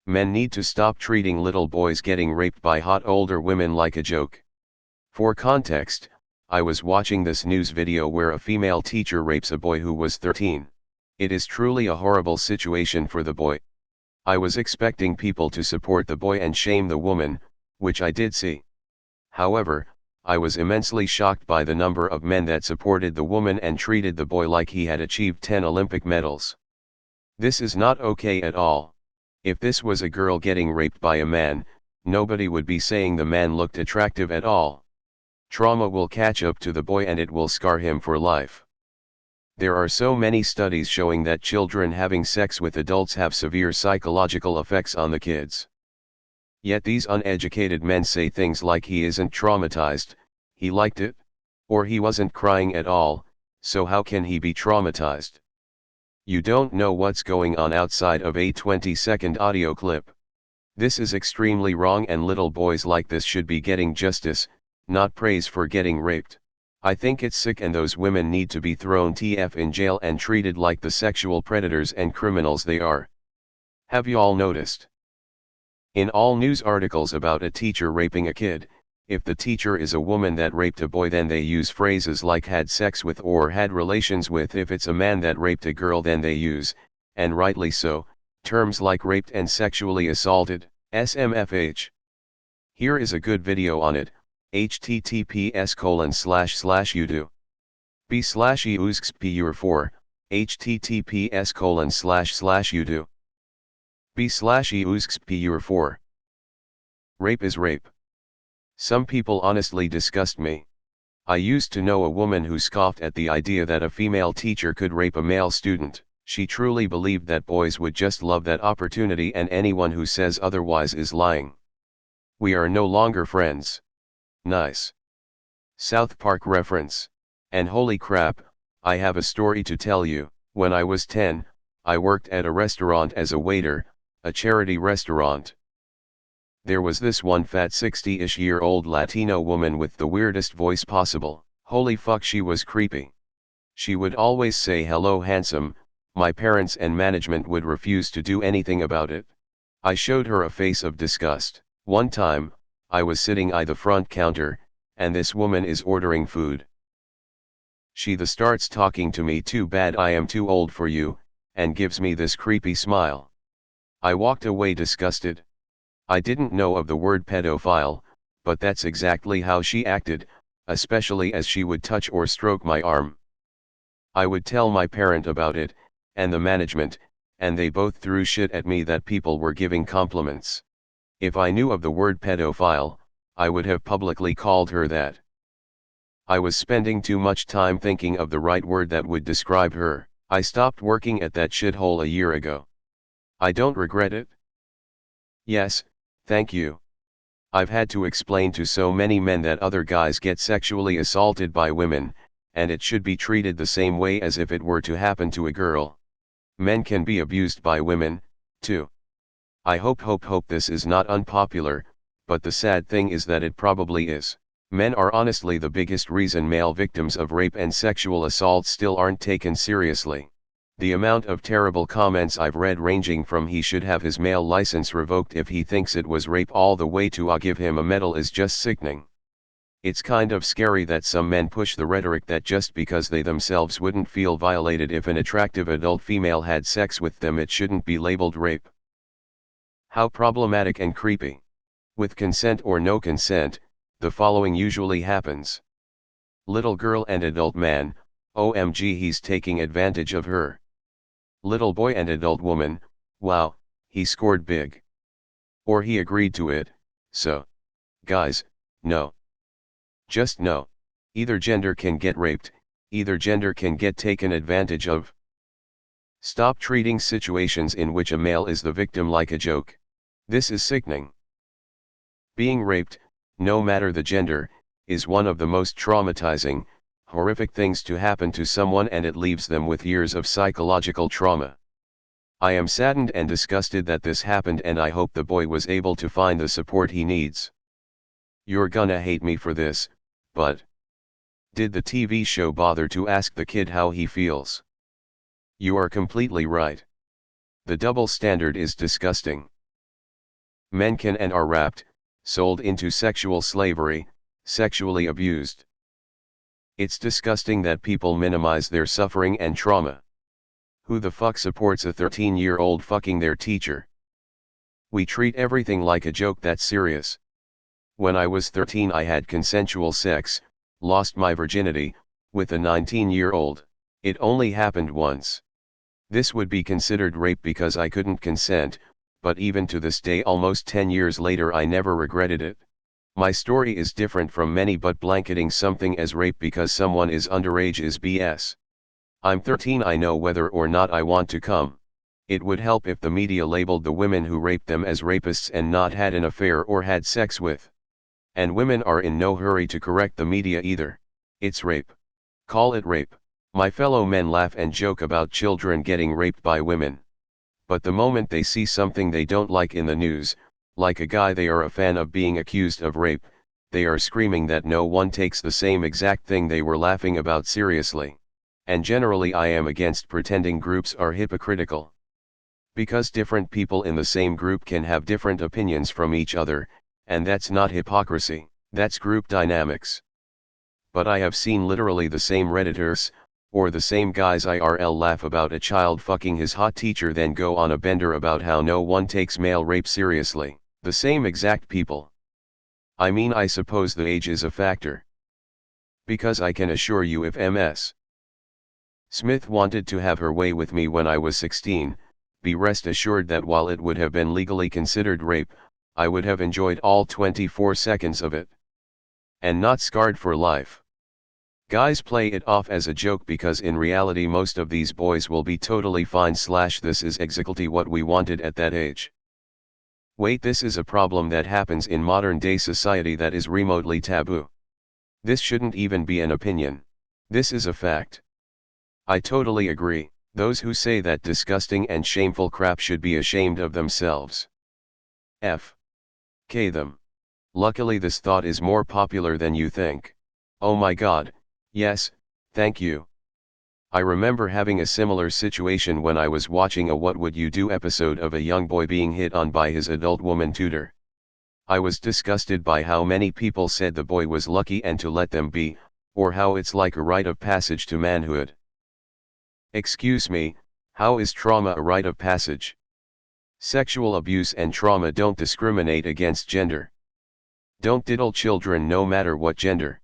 Men need to stop treating little boys getting raped by hot older women like a joke. For context, I was watching this news video where a female teacher rapes a boy who was 13. It is truly a horrible situation for the boy. I was expecting people to support the boy and shame the woman, which I did see. However, I was immensely shocked by the number of men that supported the woman and treated the boy like he had achieved 10 Olympic medals. This is not okay at all. If this was a girl getting raped by a man, nobody would be saying the man looked attractive at all. Trauma will catch up to the boy and it will scar him for life. There are so many studies showing that children having sex with adults have severe psychological effects on the kids. Yet these uneducated men say things like he isn't traumatized, he liked it, or he wasn't crying at all, so how can he be traumatized? You don't know what's going on outside of a 20-second audio clip. This is extremely wrong and little boys like this should be getting justice, not praise for getting raped. I think it's sick and those women need to be thrown TF in jail and treated like the sexual predators and criminals they are. Have you all noticed? In all news articles about a teacher raping a kid, if the teacher is a woman that raped a boy then they use phrases like had sex with or had relations with. If it's a man that raped a girl then they use, and rightly so, terms like raped and sexually assaulted, SMFH. Here is a good video on it, https://youtube. b/eusxpur4, https://youtube. b/eusxpur4. Rape is rape. Some people honestly disgust me. I used to know a woman who scoffed at the idea that a female teacher could rape a male student. She truly believed that boys would just love that opportunity and anyone who says otherwise is lying. We are no longer friends. Nice. South Park reference. And holy crap, I have a story to tell you. When I was 10, I worked at a restaurant as a waiter, a charity restaurant. There was this one fat 60-ish-year-old Latino woman with the weirdest voice possible. Holy fuck, she was creepy. She would always say hello handsome. My parents and management would refuse to do anything about it. I showed her a face of disgust. One time, I was sitting at the front counter, and this woman is ordering food. She starts talking to me, too bad I am too old for you, and gives me this creepy smile. I walked away disgusted. I didn't know of the word pedophile, but that's exactly how she acted, especially as she would touch or stroke my arm. I would tell my parent about it, and the management, and they both threw shit at me that people were giving compliments. If I knew of the word pedophile, I would have publicly called her that. I was spending too much time thinking of the right word that would describe her. I stopped working at that shithole a year ago. I don't regret it. Yes, thank you. I've had to explain to so many men that other guys get sexually assaulted by women, and it should be treated the same way as if it were to happen to a girl. Men can be abused by women, too. I hope this is not unpopular, but the sad thing is that it probably is. Men are honestly the biggest reason male victims of rape and sexual assault still aren't taken seriously. The amount of terrible comments I've read, ranging from he should have his male license revoked if he thinks it was rape all the way to I'll give him a medal, is just sickening. It's kind of scary that some men push the rhetoric that just because they themselves wouldn't feel violated if an attractive adult female had sex with them, it shouldn't be labeled rape. How problematic and creepy. With consent or no consent, the following usually happens. Little girl and adult man, OMG, he's taking advantage of her. Little boy and adult woman, wow, he scored big. Or he agreed to it, so. Guys, no. Just no. Either gender can get raped, either gender can get taken advantage of. Stop treating situations in which a male is the victim like a joke. This is sickening. Being raped, no matter the gender, is one of the most traumatizing, horrific things to happen to someone, and it leaves them with years of psychological trauma. I am saddened and disgusted that this happened, and I hope the boy was able to find the support he needs. You're gonna hate me for this, but did the TV show bother to ask the kid how he feels? You are completely right. The double standard is disgusting. Men can and are raped, sold into sexual slavery, sexually abused. It's disgusting that people minimize their suffering and trauma. Who the fuck supports a 13-year-old fucking their teacher? We treat everything like a joke that's serious. When I was 13 I had consensual sex, lost my virginity, with a 19-year-old. It only happened once. This would be considered rape because I couldn't consent, but even to this day almost 10 years later I never regretted it. My story is different from many, but blanketing something as rape because someone is underage is BS. I'm 13, I know whether or not I want to come. It would help if the media labeled the women who raped them as rapists and not had an affair or had sex with. And women are in no hurry to correct the media either. It's rape. Call it rape. My fellow men laugh and joke about children getting raped by women. But the moment they see something they don't like in the news, like a guy they are a fan of being accused of rape, they are screaming that no one takes the same exact thing they were laughing about seriously. And generally I am against pretending groups are hypocritical. Because different people in the same group can have different opinions from each other, and that's not hypocrisy, that's group dynamics. But I have seen literally the same Redditors, or the same guys IRL laugh about a child fucking his hot teacher then go on a bender about how no one takes male rape seriously, the same exact people. I mean, I suppose the age is a factor. Because I can assure you if Ms. Smith wanted to have her way with me when I was 16, be rest assured that while it would have been legally considered rape, I would have enjoyed all 24 seconds of it. And not scarred for life. Guys play it off as a joke because in reality most of these boys will be totally fine. This is exactly what we wanted at that age. Wait, this is a problem that happens in modern day society that is remotely taboo. This shouldn't even be an opinion. This is a fact. I totally agree. Those who say that disgusting and shameful crap should be ashamed of themselves. F.K. them. Luckily this thought is more popular than you think. Oh my god, yes, thank you. I remember having a similar situation when I was watching a What Would You Do episode of a young boy being hit on by his adult woman tutor. I was disgusted by how many people said the boy was lucky and to let them be, or how it's like a rite of passage to manhood. Excuse me, how is trauma a rite of passage? Sexual abuse and trauma don't discriminate against gender. Don't diddle children no matter what gender.